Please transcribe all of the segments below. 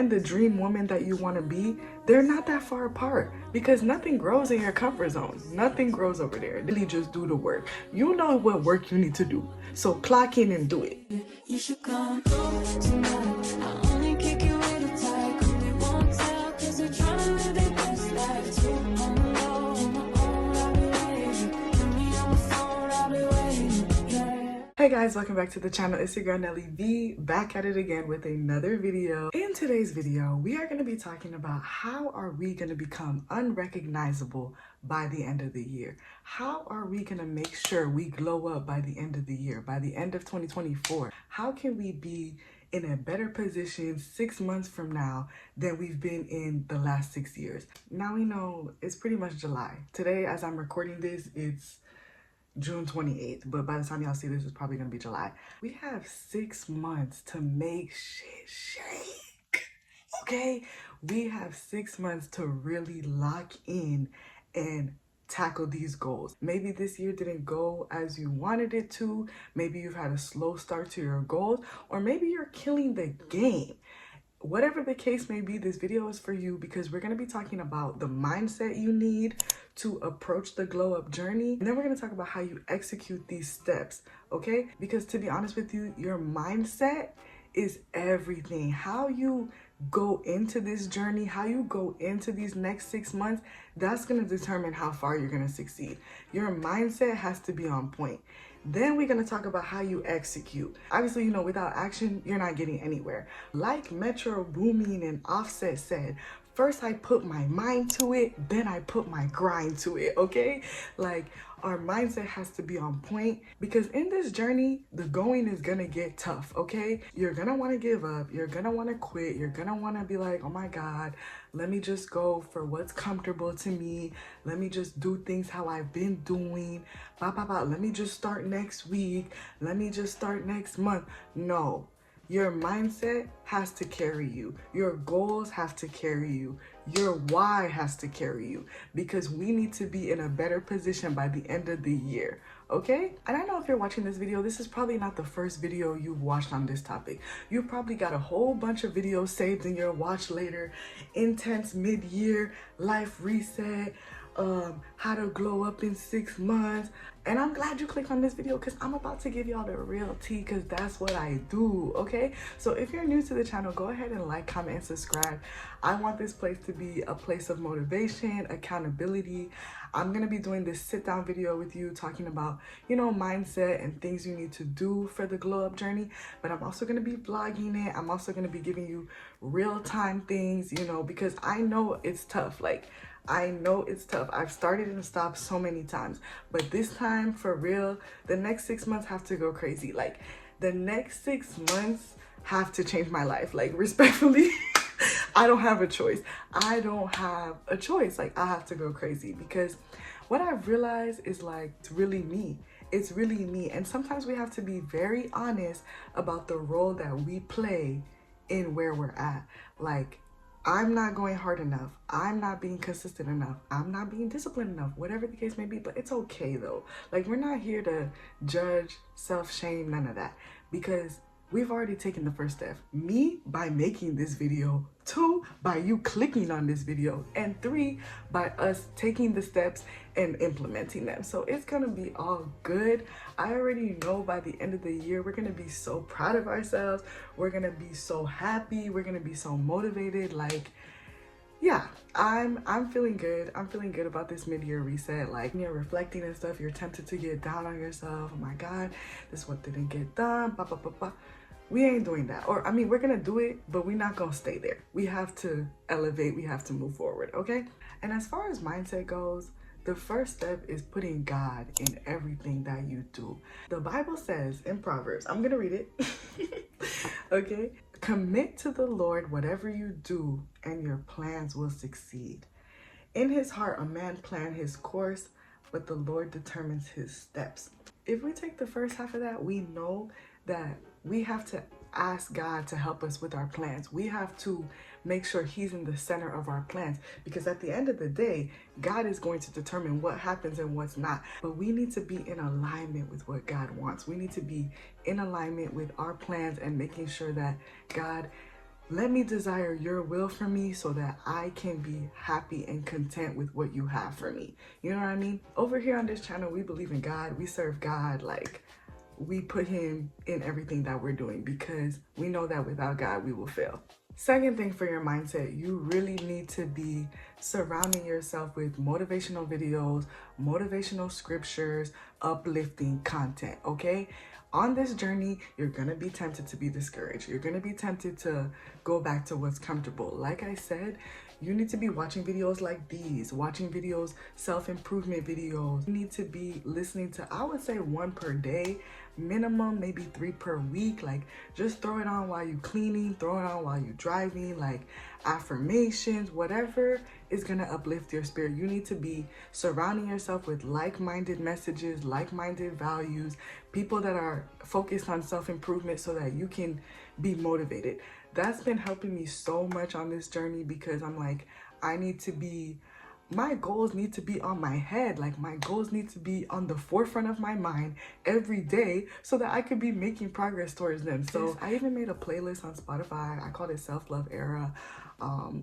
and the dream woman that you want to be, they're not that far apart, because nothing grows in your comfort zone. Nothing grows over there. Really just do the work. You know what work you need to do. So clock in and do it. You should come over tonight. I only kick you with a tight. We won't tell, cause we're trying to live the best life too. On the low, on my own, I'll be waiting. Put me on the phone, I'll be waiting. Yeah. Hey guys, welcome back to the channel. It's your girl Nelly V, back at it again with another video. In today's video, we are going to be talking about how are we going to become unrecognizable by the end of the year. How are we going to make sure we glow up by the end of the year, by the end of 2024? How can we be in a better position 6 months from now than we've been in the last 6 years? Now we know it's pretty much July. Today, as I'm recording this, it's June 28th, but by the time y'all see this, it's probably gonna be July. We have 6 months to make shit shake, okay? We have 6 months to really lock in and tackle these goals. Maybe this year didn't go as you wanted it to. Maybe you've had a slow start to your goals, or maybe you're killing the game. Whatever the case may be, this video is for you, because we're going to be talking about the mindset you need to approach the glow up journey. And then we're going to talk about how you execute these steps, okay? Because to be honest with you, your mindset is everything. How you go into this journey, how you go into these next 6 months, that's going to determine how far you're going to succeed. Your mindset has to be on point. Then we're going to talk about how you execute. Obviously, you know, without action, you're not getting anywhere. Like Metro Boomin and Offset said, first I put my mind to it, then I put my grind to it, okay? Like, our mindset has to be on point, because in this journey, the going is gonna get tough, okay? You're gonna wanna give up, you're gonna wanna quit, you're gonna wanna be like, oh my God, let me just go for what's comfortable to me. Let me just do things how I've been doing. Let me just start next week. Let me just start next month. No. Your mindset has to carry you. Your goals have to carry you. Your why has to carry you, because we need to be in a better position by the end of the year, okay? And I know if you're watching this video, this is probably not the first video you've watched on this topic. You've probably got a whole bunch of videos saved in your watch later, intense mid-year, life reset, how to glow up in 6 months. And I'm glad you clicked on this video, because I'm about to give y'all the real tea, because that's what I do, okay? So if you're new to the channel, go ahead and like, comment, and subscribe. I want this place to be a place of motivation, accountability. I'm gonna be doing this sit down video with you, talking about, you know, mindset and things you need to do for the glow up journey. But I'm also gonna be vlogging it. I'm also gonna be giving you real time things, you know, because I know it's tough. Like, I know it's tough. I've started and stopped so many times, but this time, for real, the next 6 months have to go crazy. Like, the next 6 months have to change my life. Like, respectfully, I don't have a choice. I don't have a choice. Like, I have to go crazy, because what I've realized is, like, it's really me. It's really me. And sometimes we have to be very honest about the role that we play in where we're at. Like, I'm not going hard enough. I'm not being consistent enough. I'm not being disciplined enough, whatever the case may be. But it's okay though. Like, we're not here to judge, self-shame, none of that, because we've already taken the first step. Me, by making this video. 2, by you clicking on this video. And 3, by us taking the steps and implementing them. So it's gonna be all good. I already know by the end of the year, we're gonna be so proud of ourselves. We're gonna be so happy. We're gonna be so motivated. Like, yeah, I'm feeling good. I'm feeling good about this mid-year reset. Like, when you're reflecting and stuff, you're tempted to get down on yourself. Oh my God, this one didn't get done. We ain't doing that. Or, I mean, we're gonna do it, but we're not gonna stay there. We have to elevate, we have to move forward, okay? And as far as mindset goes, the first step is putting God in everything that you do. The Bible says in Proverbs, I'm gonna read it, okay? Commit to the Lord whatever you do, and your plans will succeed. In his heart, a man plans his course, but the Lord determines his steps. If we take the first half of that, we know that we have to ask God to help us with our plans. We have to make sure he's in the center of our plans, because at the end of the day, God is going to determine what happens and what's not. But we need to be in alignment with what God wants. We need to be in alignment with our plans and making sure that God Let me desire your will for me so that I can be happy and content with what you have for me. You know what I mean? Over here on this channel, we believe in God. We serve God. Like, we put him in everything that we're doing because we know that without God, we will fail. Second thing for your mindset, you really need to be surrounding yourself with motivational videos, motivational scriptures, uplifting content, okay? On this journey, you're gonna be tempted to be discouraged. You're gonna be tempted to go back to what's comfortable. Like I said, you need to be watching videos like these, watching videos, self-improvement videos. You need to be listening to, I would say 1 per day, minimum maybe 3 per week. Like, just throw it on while you're cleaning, throw it on while you're driving, like affirmations, whatever is gonna uplift your spirit. You need to be surrounding yourself with like-minded messages, like-minded values, people that are focused on self-improvement so that you can be motivated. That's been helping me so much on this journey because I'm like, my goals need to be on my head. Like, my goals need to be on the forefront of my mind every day so that I could be making progress towards them. So I even made a playlist on Spotify. I called it Self-Love Era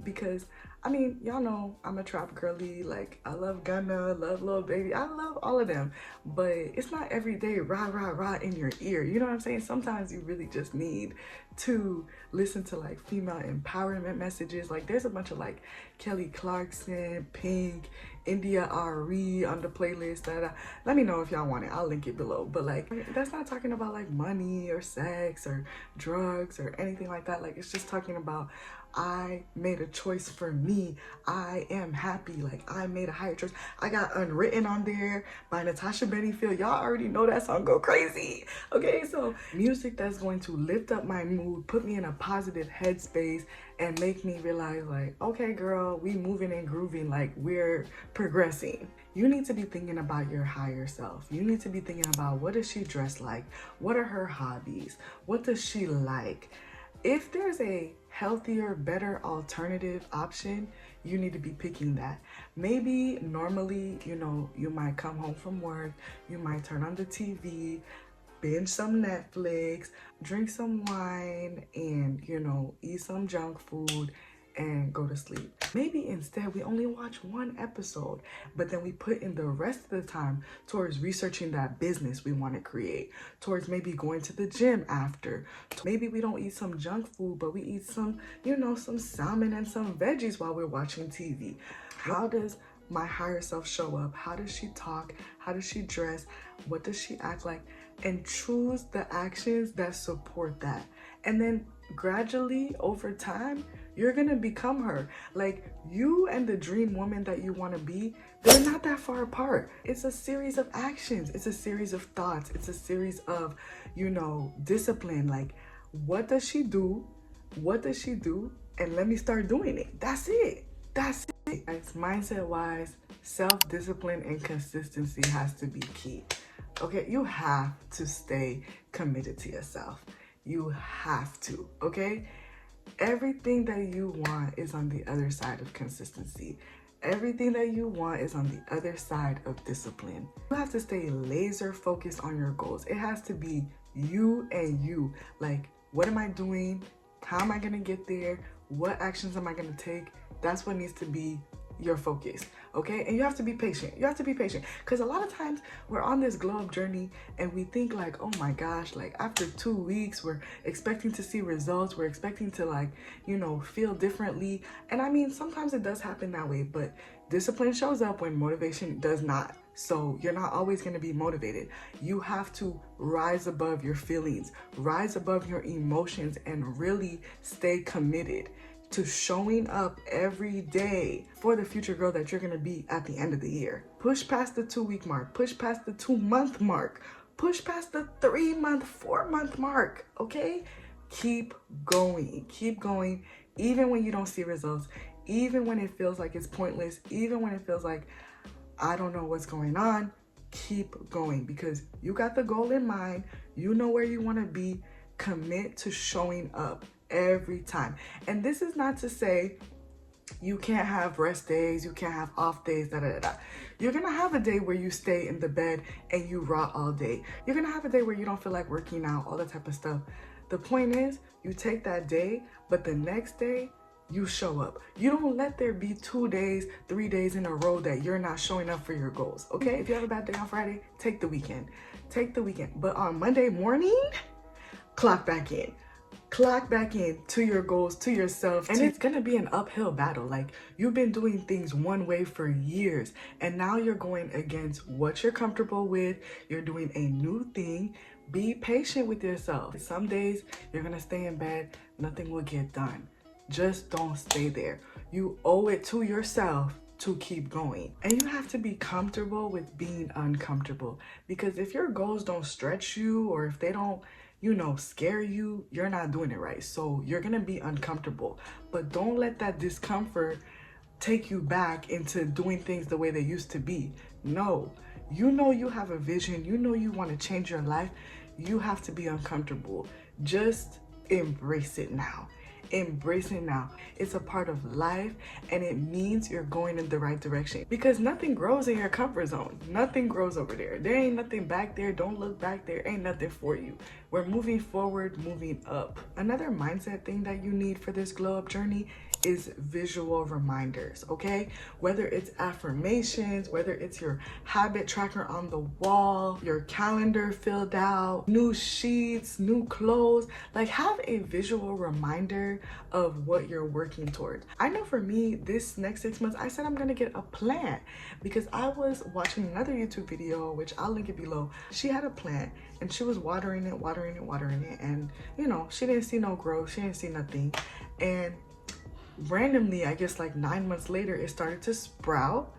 because, I mean, y'all know I'm a trap girly. Like, I love Gunna, love Lil Baby. I love all of them. But it's not every day rah, rah, rah in your ear. You know what I'm saying? Sometimes you really just need to listen to like female empowerment messages. Like, there's a bunch of like Kelly Clarkson, Pink, India RE on the playlist that let me know if y'all want it. I'll link it below. But like, that's not talking about like money or sex or drugs or anything like that. Like, it's just talking about, I made a choice for me. I am happy. Like, I made a higher choice. I got Unwritten on there by Natasha Bedingfield. Y'all already know that song go crazy. Okay, so music that's going to lift up my mood, put me in a positive headspace, and make me realize like, okay, girl, we moving and grooving. Like, we're progressing. You need to be thinking about your higher self. You need to be thinking about, what does she dress like? What are her hobbies? What does she like? If there's a healthier, better alternative option, you need to be picking that. Maybe normally, you know, you might come home from work, you might turn on the TV, binge some Netflix, drink some wine, and, you know, eat some junk food and go to sleep. Maybe instead we only watch 1 episode, but then we put in the rest of the time towards researching that business we want to create, towards maybe going to the gym after. Maybe we don't eat some junk food, but we eat some, you know, some salmon and some veggies while we're watching TV. How does my higher self show up? How does she talk? How does she dress? What does she act like? And choose the actions that support that. And then gradually over time, you're gonna become her. Like, you and the dream woman that you want to be, they're not that far apart. It's a series of actions. It's a series of thoughts. It's a series of, you know, discipline. Like, what does she do? What does she do? And let me start doing it. That's it. That's it. Guys, mindset wise, self-discipline and consistency has to be key. Okay, you have to stay committed to yourself. You have to, okay? Everything that you want is on the other side of consistency. Everything that you want is on the other side of discipline. You have to stay laser focused on your goals. It has to be you and you. Like, what am I doing? How am I gonna get there? What actions am I gonna take? That's what needs to be your focus, okay? And you have to be patient. You have to be patient, because a lot of times we're on this glow up journey and we think like, oh my gosh, like after 2 weeks we're expecting to see results, we're expecting to, like, you know, feel differently. And I mean, sometimes it does happen that way, but discipline shows up when motivation does not. So you're not always going to be motivated. You have to rise above your feelings, rise above your emotions, and really stay committed to showing up every day for the future girl that you're gonna be at the end of the year. Push past the 2-week mark, push past the 2-month mark, push past the 3-month, 4-month mark, okay? Keep going, even when you don't see results, even when it feels like it's pointless, even when it feels like, I don't know what's going on. Keep going, because you got the goal in mind, you know where you wanna be. Commit to showing up every time. And this is not to say you can't have rest days, you can't have off days, You're gonna have a day where you stay in the bed and you rot all day. You're gonna have a day where you don't feel like working out, all that type of stuff. The point is, you take that day, but the next day you show up. You don't let there be 2 days, 3 days in a row that you're not showing up for your goals, okay? If you have a bad day on Friday, take the weekend. Take the weekend. But on Monday morning, clock back in. Clock back in to your goals, to yourself. And it's gonna be an uphill battle. Like, you've been doing things one way for years, and now you're going against what you're comfortable with. You're doing a new thing. Be patient with yourself. Some days you're gonna stay in bed, nothing will get done. Just don't stay there. You owe it to yourself to keep going. And you have to be comfortable with being uncomfortable, because if your goals don't stretch you, or if they don't, you know, scare you, you're not doing it right. So you're gonna be uncomfortable, but don't let that discomfort take you back into doing things the way they used to be. No, you know you have a vision, you know you want to change your life. You have to be uncomfortable. Just embrace it now. Embrace it now. It's a part of life, and it means you're going in the right direction, because nothing grows in your comfort zone. Nothing grows over there. There ain't nothing back there. Don't look back there. Ain't nothing for you. We're moving forward, moving up. Another mindset thing that you need for this glow up journey is visual reminders, okay? Whether it's affirmations, whether it's your habit tracker on the wall, your calendar filled out, new sheets, new clothes, like, have a visual reminder of what you're working towards. I know for me, this next 6 months, I said I'm gonna get a plant, because I was watching another YouTube video, which I'll link it below. She had a plant and she was watering it, and you know, she didn't see no growth, she didn't see nothing. And randomly, I guess like 9 months later, it started to sprout,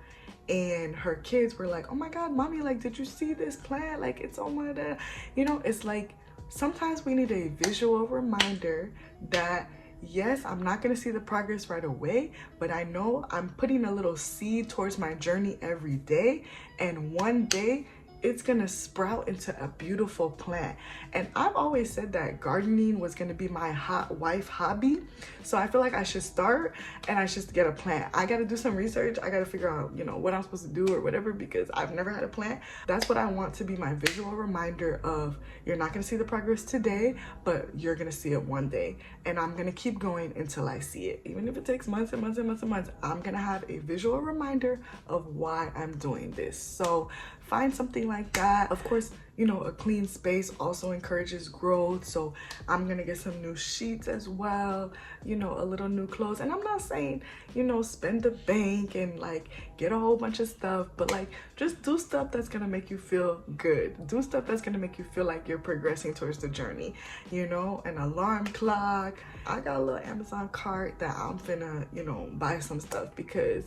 and her kids were like, oh my god, mommy, like, did you see this plant? Like, it's on my dad. You know, it's like, sometimes we need a visual reminder that yes, I'm not gonna see the progress right away, but I know I'm putting a little seed towards my journey every day, and one day it's gonna sprout into a beautiful plant. And I've always said that gardening was gonna be my hot wife hobby, so I feel like I should start and I should get a plant. I gotta do some research. I gotta figure out, you know, what I'm supposed to do or whatever, because I've never had a plant. That's what I want to be my visual reminder of, you're not gonna see the progress today, but you're gonna see it one day. And I'm gonna keep going until I see it. Even if it takes months and months and months and months, I'm gonna have a visual reminder of why I'm doing this. So find something like that. Of course, you know, a clean space also encourages growth. So I'm gonna get some new sheets as well, you know, a little new clothes. And I'm not saying, you know, spend the bank and like get a whole bunch of stuff, but like, just do stuff that's gonna make you feel good. Do stuff that's gonna make you feel like you're progressing towards the journey. You know, an alarm clock. I got a little Amazon cart that I'm finna, you know, buy some stuff, because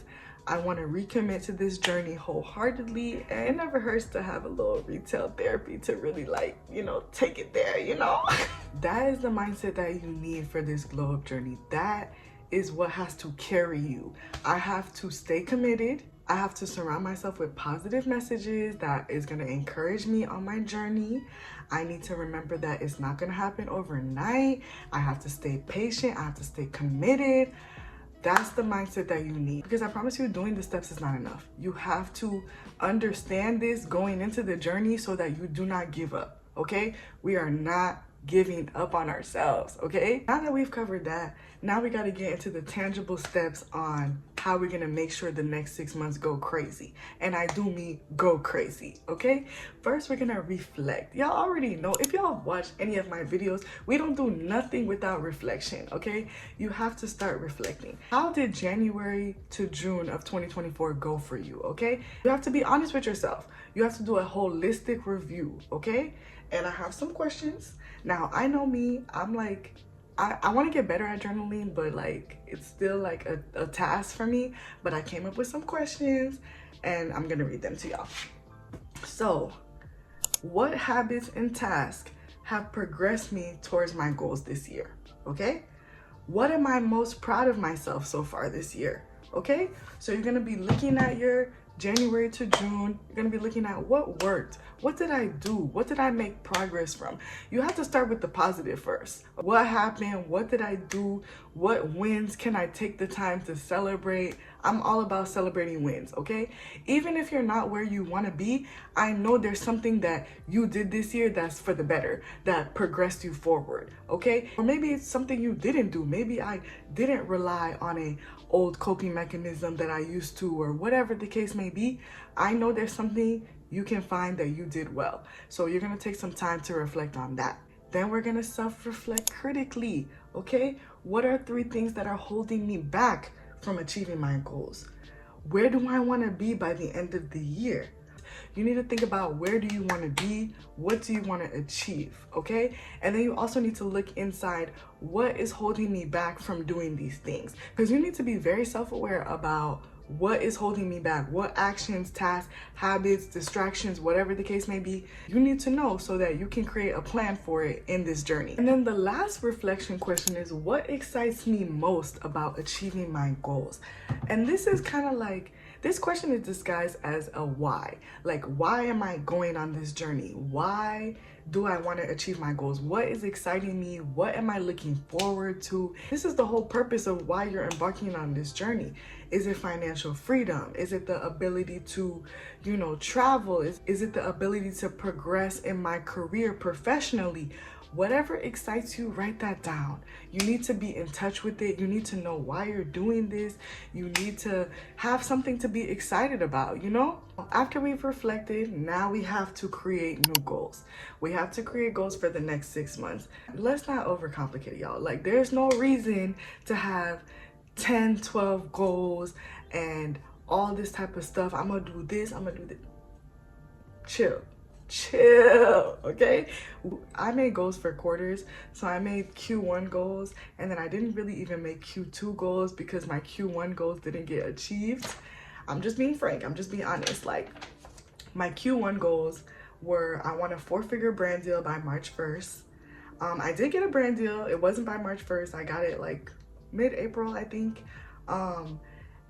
I want to recommit to this journey wholeheartedly, and it never hurts to have a little retail therapy to really, like, you know, take it there, you know. That is the mindset that you need for this glow up journey. That is what has to carry you. I have to stay committed. I have to surround myself with positive messages that is going to encourage me on my journey. I need to remember that it's not going to happen overnight. I have to stay patient. I have to stay committed. That's the mindset that you need, because I promise you, doing the steps is not enough. You have to understand this going into the journey so that you do not give up, okay? We are not giving up on ourselves, okay? Now that we've covered that, now we got to get into the tangible steps on how we're going to make sure the next 6 months go crazy. And I do mean go crazy, okay? First, we're going to reflect. Y'all already know, if y'all have watched any of my videos, we don't do nothing without reflection, okay? You have to start reflecting. How did January to June of 2024 go for you, okay? You have to be honest with yourself. You have to do a holistic review, okay? And I have some questions. Now, I know me, I'm like, I want to get better at journaling, but like, it's still like a task for me. But I came up with some questions and I'm gonna read them to y'all. So, what habits and tasks have progressed me towards my goals this year? Okay? What am I most proud of myself so far this year? Okay? So you're gonna be looking at your January to June. You're gonna be looking at what worked. What did I do? What did I make progress from? You have to start with the positive first. What happened? What did I do? What wins can I take the time to celebrate? I'm all about celebrating wins, okay? Even if you're not where you want to be, I know there's something that you did this year that's for the better, that progressed you forward, okay? Or maybe it's something you didn't do. Maybe I didn't rely on a old coping mechanism that I used to, or whatever the case may be. I know there's something you can find that you did well. So you're gonna take some time to reflect on that. Then we're gonna self-reflect critically, okay? What are 3 things that are holding me back from achieving my goals? Where do I wanna be by the end of the year? You need to think about, where do you wanna be? What do you wanna achieve, okay? And then you also need to look inside, what is holding me back from doing these things? Because you need to be very self-aware about what is holding me back, what actions, tasks, habits, distractions, whatever the case may be. You need to know so that you can create a plan for it in this journey. And then the last reflection question is, what excites me most about achieving my goals? And this is kind of like, this question is disguised as a why. Like, why am I going on this journey? Why do I want to achieve my goals? What is exciting me? What am I looking forward to? This is the whole purpose of why you're embarking on this journey. Is it financial freedom? Is it the ability to, travel? Is it the ability to progress in my career professionally? Whatever excites you, write that down. You need to be in touch with it. You need to know why you're doing this. You need to have something to be excited about, After we've reflected, now we have to create new goals. We have to create goals for the next 6 months. Let's not overcomplicate it, y'all. Like, there's no reason to have 10, 12 goals and all this type of stuff. I'm gonna do this, I'm gonna do this. Chill, okay? I made goals for quarters, so I made Q1 goals, and then I didn't really even make Q2 goals because my Q1 goals didn't get achieved. I'm just being frank, I'm just being honest. Like, my Q1 goals were, I want a 4-figure brand deal by March 1st. I did get a brand deal. It wasn't by March 1st. I got it like mid-April, I think.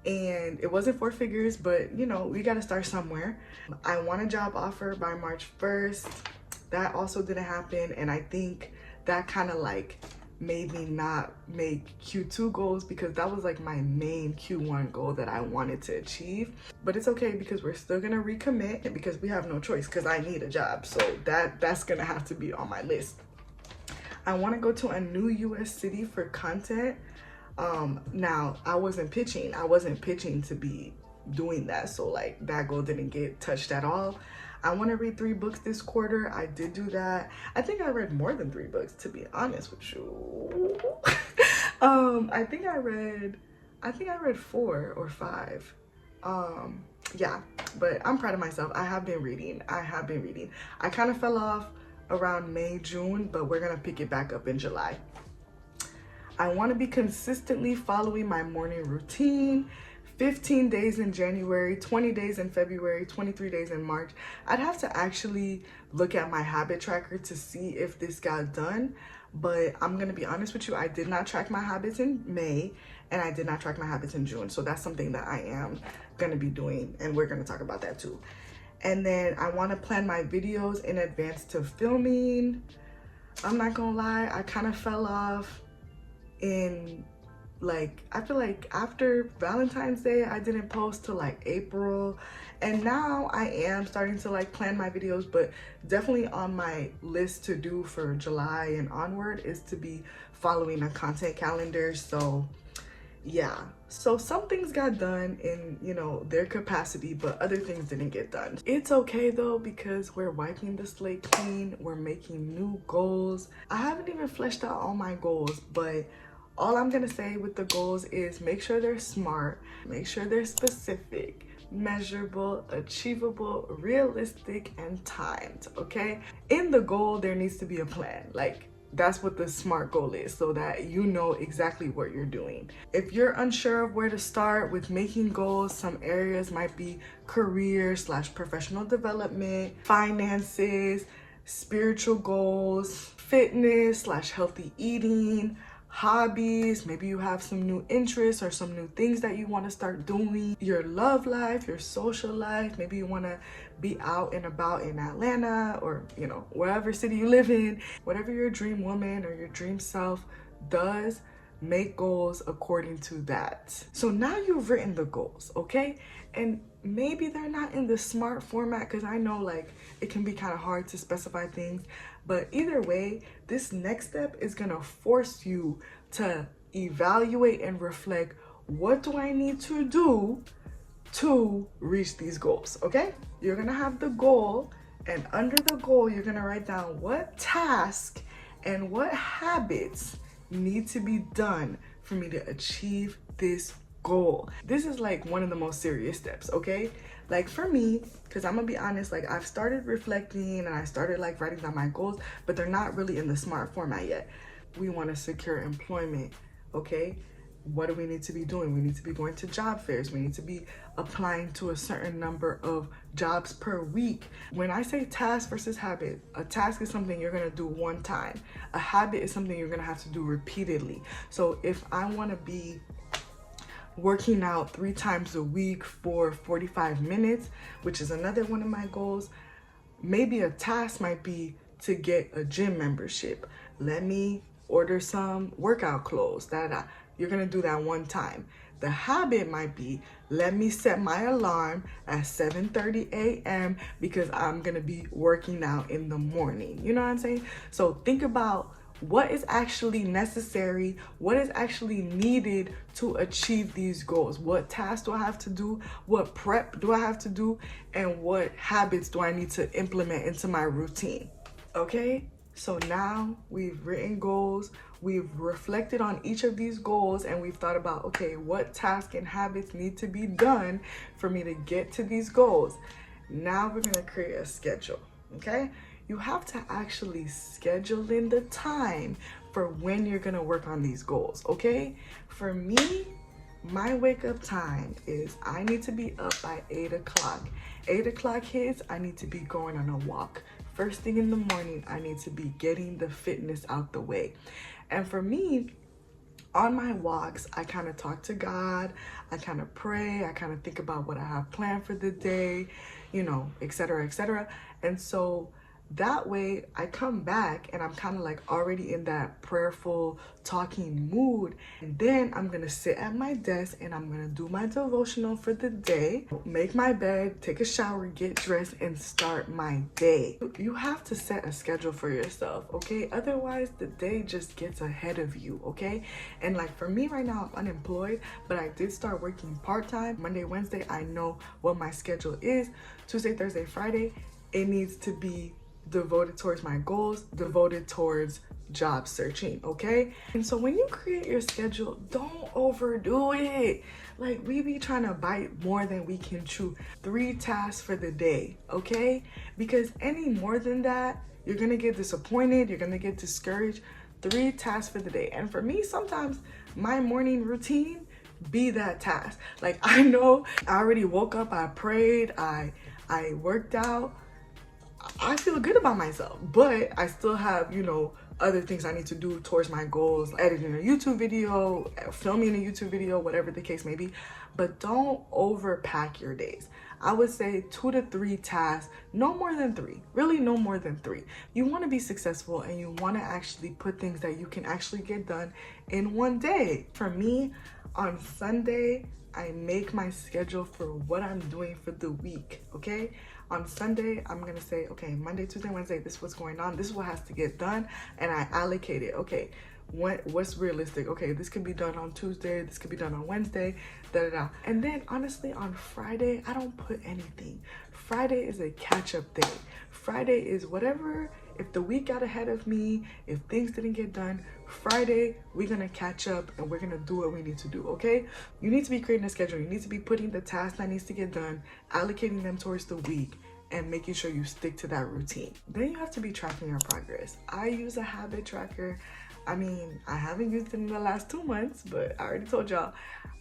And it wasn't 4 figures, but we got to start somewhere. I want a job offer by March 1st. That also didn't happen. And I think that kind of like made me not make Q2 goals, because that was like my main Q1 goal that I wanted to achieve. But it's okay, because we're still gonna recommit, because we have no choice, because I need a job. So that's gonna have to be on my list. I want to go to a new US city for content. Now I wasn't pitching to be doing that, so like that goal didn't get touched at all. I want to read 3 books this quarter. I did do that. I think I read more than 3 books, to be honest with you. I think I read 4 or 5. Yeah, but I'm proud of myself. I have been reading. I kind of fell off around May, June, but we're gonna pick it back up in July. I want to be consistently following my morning routine. 15 days in January, 20 days in February, 23 days in March. I'd have to actually look at my habit tracker to see if this got done. But I'm going to be honest with you, I did not track my habits in May, and I did not track my habits in June. So that's something that I am going to be doing, and we're going to talk about that too. And then I want to plan my videos in advance to filming. I'm not going to lie, I kind of fell off in, like, I feel like after Valentine's Day I didn't post till like April, and now I am starting to like plan my videos. But definitely on my list to do for July and onward is to be following a content calendar. So yeah, so some things got done in their capacity, but other things didn't get done. It's okay though, because we're wiping the slate clean, we're making new goals. I haven't even fleshed out all my goals, but all I'm gonna say with the goals is make sure they're smart, make sure they're specific, measurable, achievable, realistic, and timed, okay? In the goal, there needs to be a plan. Like, that's what the SMART goal is, so that you know exactly what you're doing. If you're unsure of where to start with making goals, some areas might be career/professional development, finances, spiritual goals, fitness/healthy eating, hobbies. Maybe you have some new interests or some new things that you want to start doing, your love life, your social life. Maybe you want to be out and about in Atlanta, or wherever city you live in. Whatever your dream woman or your dream self does, make goals according to that. So now you've written the goals, okay? And maybe they're not in the SMART format, because I know like it can be kind of hard to specify things, but either way, this next step is gonna force you to evaluate and reflect, what do I need to do to reach these goals, okay? You're gonna have the goal, and under the goal, you're gonna write down what task and what habits need to be done for me to achieve this goal. This is like one of the most serious steps, okay? Like for me, because I'm gonna be honest, like I've started reflecting and I started like writing down my goals, but they're not really in the SMART format yet. We want to secure employment, okay? What do we need to be doing? We need to be going to job fairs. We need to be applying to a certain number of jobs per week. When I say task versus habit, a task is something you're gonna do one time. A habit is something you're gonna have to do repeatedly. So if I wanna be working out 3 times a week for 45 minutes, which is another one of my goals, maybe a task might be to get a gym membership. Let me order some workout clothes. You're gonna do that one time. The habit might be, let me set my alarm at 7:30 a.m. because I'm gonna be working out in the morning. You know what I'm saying? So think about what is actually necessary, what is actually needed to achieve these goals. What tasks do I have to do? What prep do I have to do? And what habits do I need to implement into my routine? Okay? So now we've written goals, we've reflected on each of these goals, and we've thought about, okay, what tasks and habits need to be done for me to get to these goals. Now we're gonna create a schedule, okay? You have to actually schedule in the time for when you're gonna work on these goals, okay? For me, my wake up time is I need to be up by 8 o'clock. 8 o'clock hits, I need to be going on a walk. First thing in the morning, I need to be getting the fitness out the way. And for me, on my walks, I kind of talk to God, I kind of pray, I kind of think about what I have planned for the day, you know, etc., etc. And so that way I come back and I'm kind of like already in that prayerful talking mood. And then I'm gonna sit at my desk and I'm gonna do my devotional for the day, make my bed, take a shower, get dressed, and start my day. You have to set a schedule for yourself, okay? Otherwise the day just gets ahead of you, okay? And like for me right now, I'm unemployed, but I did start working part-time. Monday, Wednesday, I know what my schedule is. Tuesday, Thursday, Friday, it needs to be devoted towards my goals, devoted towards job searching, okay? And so when you create your schedule, don't overdo it. Like we be trying to bite more than we can chew. 3 tasks for the day, okay? Because any more than that, you're gonna get disappointed, you're gonna get discouraged. 3 tasks for the day. And for me, sometimes my morning routine be that task. Like I know I already woke up, I prayed, I worked out, I feel good about myself, but I still have, you know, other things I need to do towards my goals, editing a YouTube video, filming a YouTube video, whatever the case may be. But don't overpack your days. I would say 2 to 3 tasks, no more than 3, really no more than 3. You want to be successful and you want to actually put things that you can actually get done in one day. For me, on Sunday, I make my schedule for what I'm doing for the week, okay? On Sunday, I'm gonna say, okay, Monday, Tuesday, Wednesday, this is what's going on, this is what has to get done, and I allocate it. Okay, what's realistic? Okay, this could be done on Tuesday, this could be done on Wednesday, da-da-da. And then honestly, on Friday, I don't put anything. Friday is a catch-up day. Friday is whatever, if the week got ahead of me, if things didn't get done, Friday, we're gonna catch up and we're gonna do what we need to do, okay? You need to be creating a schedule. You need to be putting the tasks that needs to get done, allocating them towards the week, and making sure you stick to that routine. Then you have to be tracking your progress. I use a habit tracker. I mean, I haven't used it in the last 2 months, but I already told y'all,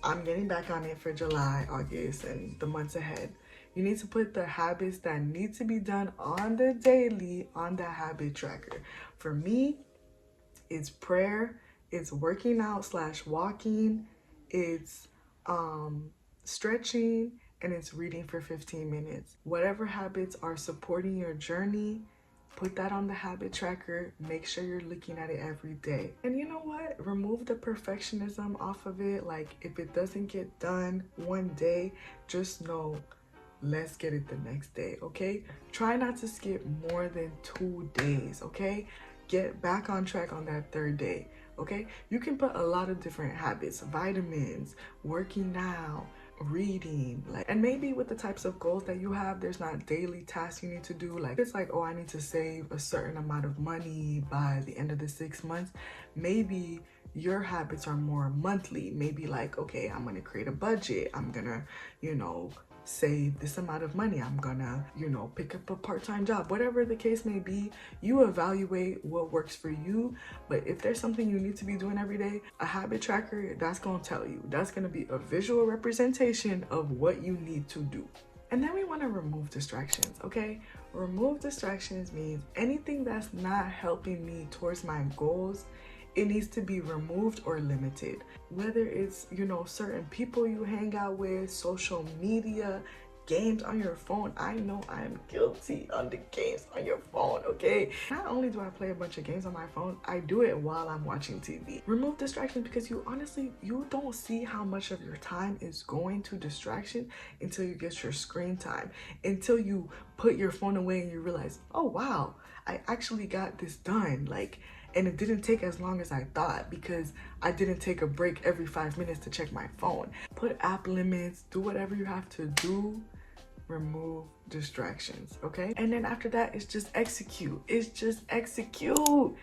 I'm getting back on it for July, August, and the months ahead. You need to put the habits that need to be done on the daily on the habit tracker. For me, it's prayer, it's working out / walking, it's stretching, and it's reading for 15 minutes. Whatever habits are supporting your journey, Put that on the habit tracker. Make sure you're looking at it every day. And you know what? Remove the perfectionism off of it. Like, if it doesn't get done one day, just know, let's get it the next day, okay? Try not to skip more than 2 days, okay? Get back on track on that 3rd day, okay? You can put a lot of different habits, vitamins, working out, reading, like, and maybe with the types of goals that you have, there's not daily tasks you need to do. Like, it's like, oh, I need to save a certain amount of money by the end of the 6 months. Maybe your habits are more monthly. Maybe like, okay, I'm gonna create a budget. I'm gonna, save this amount of money. I'm gonna, pick up a part-time job. Whatever the case may be, you evaluate what works for you. But if there's something you need to be doing every day, a habit tracker, that's gonna tell you. That's gonna be a visual representation of what you need to do. And then we want to remove distractions, okay? Remove distractions means anything that's not helping me towards my goals, it needs to be removed or limited. Whether it's, certain people you hang out with, social media, games on your phone. I know I am guilty on the games on your phone, okay? Not only do I play a bunch of games on my phone, I do it while I'm watching TV. Remove distractions, because you don't see how much of your time is going to distraction until you get your screen time, until you put your phone away and you realize, oh wow, I actually got this done. And it didn't take as long as I thought because I didn't take a break every 5 minutes to check my phone. Put app limits, do whatever you have to do. Remove distractions, okay? And then after that, it's just execute. It's just execute.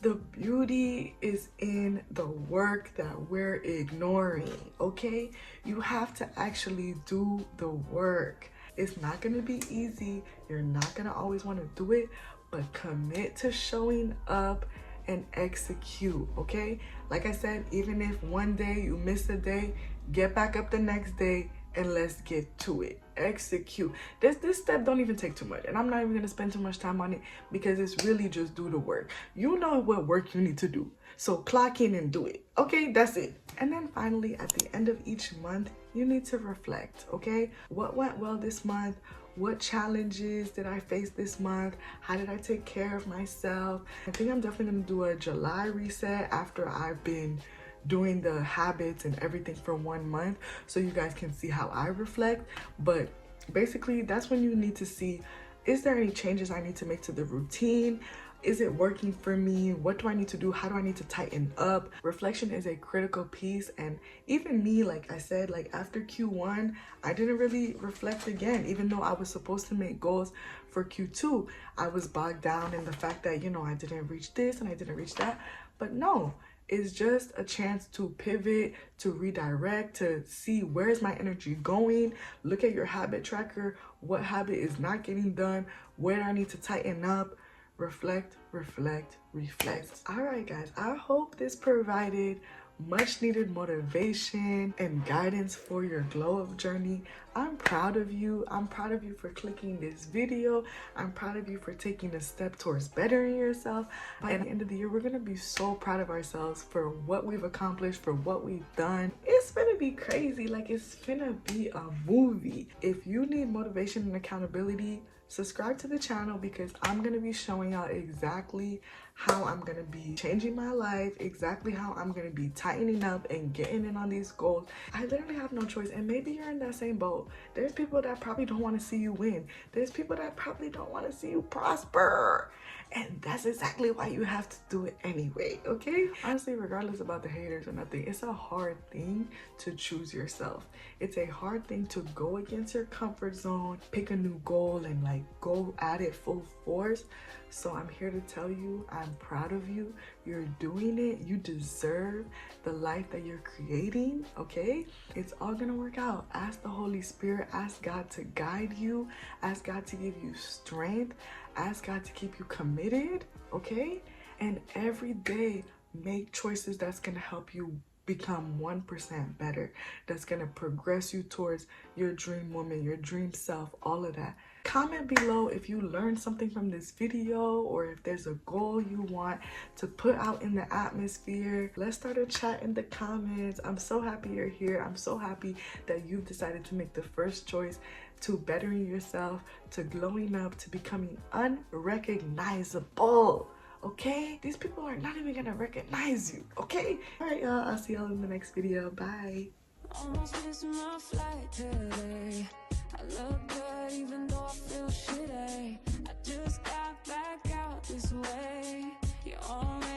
The beauty is in the work that we're ignoring, okay? You have to actually do the work. It's not gonna be easy. You're not gonna always wanna do it, but commit to showing up and execute, okay? Like I said, even if one day you miss a day, get back up the next day and let's get to it. Execute. This step don't even take too much, and I'm not even gonna spend too much time on it because it's really just do the work. You know what work you need to do, so clock in and do it, okay? That's it. And then finally, at the end of each month, you need to reflect, okay? What went well this month? What challenges did I face this month? How did I take care of myself? I think I'm definitely gonna do a July reset after I've been doing the habits and everything for 1 month, so you guys can see how I reflect. But basically, that's when you need to see, is there any changes I need to make to the routine? Is it working for me? What do I need to do? How do I need to tighten up? Reflection is a critical piece. And even me, like I said, after Q1, I didn't really reflect again, even though I was supposed to make goals for Q2. I was bogged down in the fact that, I didn't reach this and I didn't reach that. But no, it's just a chance to pivot, to redirect, to see where's my energy going. Look at your habit tracker. What habit is not getting done? Where do I need to tighten up? Reflect, reflect, reflect. All right, guys, I hope this provided much needed motivation and guidance for your glow up journey. I'm proud of you. I'm proud of you for clicking this video. I'm proud of you for taking a step towards bettering yourself. By the end of the year, we're gonna be so proud of ourselves for what we've accomplished, for what we've done. It's gonna be crazy. It's gonna be a movie. If you need motivation and accountability, subscribe to the channel, because I'm gonna be showing y'all exactly how I'm gonna be changing my life, exactly how I'm gonna be tightening up and getting in on these goals. I literally have no choice, and maybe you're in that same boat. There's people that probably don't want to see you win. There's people that probably don't want to see you prosper, and that's exactly why you have to do it anyway, okay? Honestly, regardless about the haters or nothing, it's a hard thing to choose yourself. It's a hard thing to go against your comfort zone, pick a new goal, and go at it full force. So I'm here to tell you, I'm proud of you. You're doing it. You deserve the life that you're creating, okay? It's all gonna work out. Ask the Holy Spirit, ask God to guide you, ask God to give you strength, ask God to keep you committed, okay? And every day, make choices that's gonna help you become 1% better, that's gonna progress you towards your dream woman, your dream self, all of that. Comment below if you learned something from this video, or if there's a goal you want to put out in the atmosphere. Let's start a chat in the comments. I'm so happy you're here. I'm so happy that you've decided to make the first choice to bettering yourself, to glowing up, to becoming unrecognizable. Okay? These people are not even gonna recognize you. Okay? Alright, y'all. I'll see y'all in the next video. Bye. Almost missing my flight today. I look good even though I feel shitty. I just got back out this way. You already